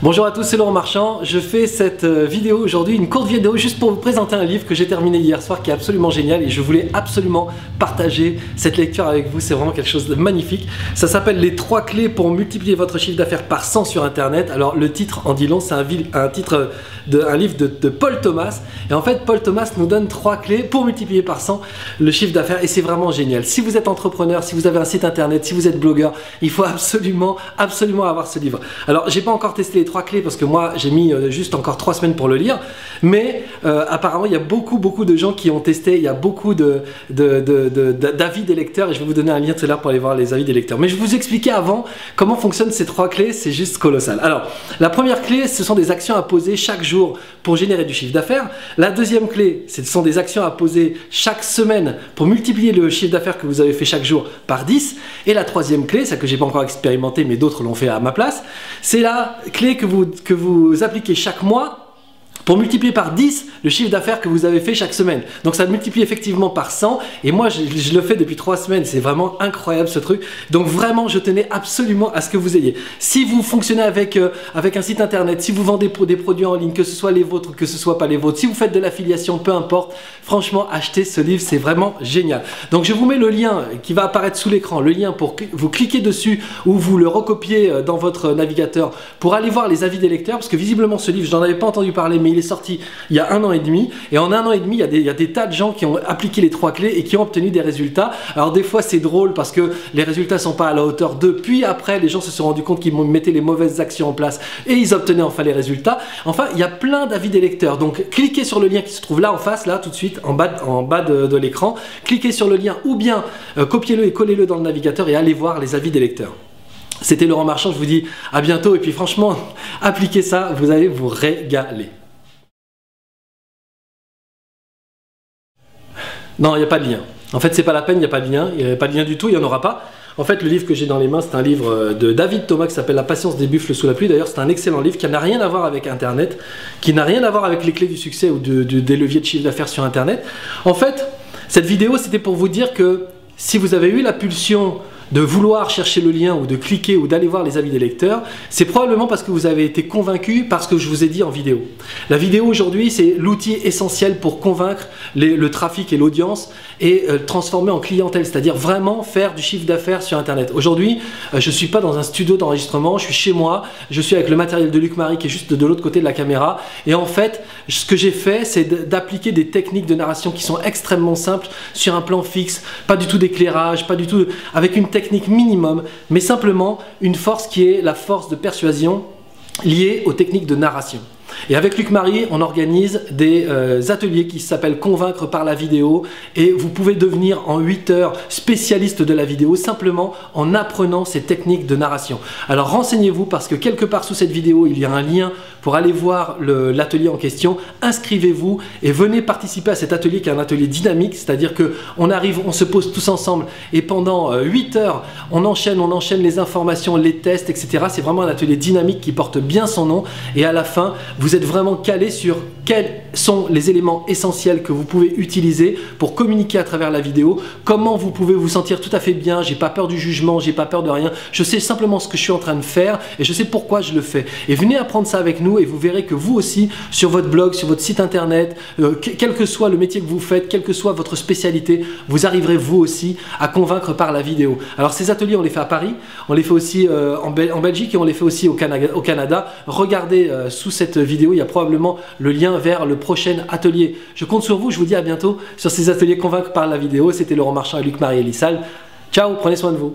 Bonjour à tous, c'est Laurent Marchand. Je fais cette vidéo aujourd'hui, une courte vidéo juste pour vous présenter un livre que j'ai terminé hier soir qui est absolument génial et je voulais absolument partager cette lecture avec vous. C'est vraiment quelque chose de magnifique. Ça s'appelle Les 3 clés pour multiplier votre chiffre d'affaires par 100 sur Internet. Alors le titre en dit long, c'est un livre de Paul Thomas. Et en fait, Paul Thomas nous donne 3 clés pour multiplier par 100 le chiffre d'affaires et c'est vraiment génial. Si vous êtes entrepreneur, si vous avez un site internet, si vous êtes blogueur, il faut absolument avoir ce livre. Alors j'ai pas encore testé les 3 clés parce que moi j'ai mis juste encore 3 semaines pour le lire, mais apparemment il y a beaucoup de gens qui ont testé, il y a beaucoup d'avis des lecteurs et je vais vous donner un lien tout à l'heure pour aller voir les avis des lecteurs. Mais je vais vous expliquer avant comment fonctionnent ces 3 clés, c'est juste colossal. Alors la première clé, ce sont des actions à poser chaque jour pour générer du chiffre d'affaires. La deuxième clé, ce sont des actions à poser chaque semaine pour multiplier le chiffre d'affaires que vous avez fait chaque jour par 10. Et la troisième clé, celle que j'ai pas encore expérimenté mais d'autres l'ont fait à ma place, c'est la clé que vous appliquez chaque mois pour multiplier par 10 le chiffre d'affaires que vous avez fait chaque semaine. Donc ça multiplie effectivement par 100 et moi je le fais depuis 3 semaines, c'est vraiment incroyable ce truc. Donc vraiment je tenais absolument à ce que vous ayez. Si vous fonctionnez avec un site internet, si vous vendez des produits en ligne, que ce soit les vôtres, que ce soit pas les vôtres, si vous faites de l'affiliation, peu importe, franchement achetez ce livre, c'est vraiment génial. Donc je vous mets le lien qui va apparaître sous l'écran, le lien pour que vous cliquez dessus ou vous le recopiez dans votre navigateur pour aller voir les avis des lecteurs parce que visiblement ce livre, je n'en avais pas entendu parler mais il est sorti il y a 1 an et demi et en 1 an et demi il y a des tas de gens qui ont appliqué les 3 clés et qui ont obtenu des résultats. Alors des fois c'est drôle parce que les résultats sont pas à la hauteur d'eux, puis après les gens se sont rendus compte qu'ils mettaient les mauvaises actions en place et ils obtenaient enfin les résultats. Enfin il y a plein d'avis des lecteurs, donc cliquez sur le lien qui se trouve là en face, là tout de suite en bas de l'écran, cliquez sur le lien ou bien copiez-le et collez-le dans le navigateur et allez voir les avis des lecteurs. C'était Laurent Marchand, je vous dis à bientôt et puis franchement appliquez ça, vous allez vous régaler. Non, il n'y a pas de lien. En fait, c'est pas la peine, il n'y a pas de lien. Il n'y a pas de lien du tout, il n'y en aura pas. En fait, le livre que j'ai dans les mains, c'est un livre de David Thomas qui s'appelle La patience des buffles sous la pluie. D'ailleurs, c'est un excellent livre qui n'a rien à voir avec Internet, qui n'a rien à voir avec les clés du succès ou des leviers de chiffre d'affaires sur Internet. En fait, cette vidéo, c'était pour vous dire que si vous avez eu la pulsion de vouloir chercher le lien ou de cliquer ou d'aller voir les avis des lecteurs, c'est probablement parce que vous avez été convaincu par ce que je vous ai dit en vidéo. La vidéo aujourd'hui, c'est l'outil essentiel pour convaincre le trafic et l'audience et transformer en clientèle, c'est-à-dire vraiment faire du chiffre d'affaires sur Internet. Aujourd'hui, je ne suis pas dans un studio d'enregistrement, je suis chez moi, je suis avec le matériel de Luc Marie qui est juste de l'autre côté de la caméra et en fait, ce que j'ai fait, c'est d'appliquer des techniques de narration qui sont extrêmement simples sur un plan fixe, pas du tout d'éclairage, pas du tout avec une technique minimum, mais simplement une force qui est la force de persuasion liée aux techniques de narration. Et avec Luc Marie, on organise des ateliers qui s'appellent Convaincre par la vidéo et vous pouvez devenir en 8 heures spécialiste de la vidéo simplement en apprenant ces techniques de narration. Alors renseignez-vous parce que quelque part sous cette vidéo, il y a un lien pour aller voir l'atelier en question. Inscrivez-vous et venez participer à cet atelier qui est un atelier dynamique, c'est-à-dire qu'on arrive, on se pose tous ensemble et pendant 8 heures, on enchaîne les informations, les tests, etc. C'est vraiment un atelier dynamique qui porte bien son nom et à la fin, vous êtes vraiment calé sur quels sont les éléments essentiels que vous pouvez utiliser pour communiquer à travers la vidéo, comment vous pouvez vous sentir tout à fait bien, j'ai pas peur du jugement, j'ai pas peur de rien, je sais simplement ce que je suis en train de faire et je sais pourquoi je le fais. Et venez apprendre ça avec nous et vous verrez que vous aussi, sur votre blog, sur votre site internet, quel que soit le métier que vous faites, quelle que soit votre spécialité, vous arriverez vous aussi à convaincre par la vidéo. Alors ces ateliers, on les fait à Paris, on les fait aussi en Belgique et on les fait aussi au Canada. Regardez sous cette vidéo, il y a probablement le lien vers le prochain atelier. Je compte sur vous, je vous dis à bientôt sur ces ateliers Convaincre par la vidéo. C'était Laurent Marchand et Luc Marie Elissal. Ciao, prenez soin de vous.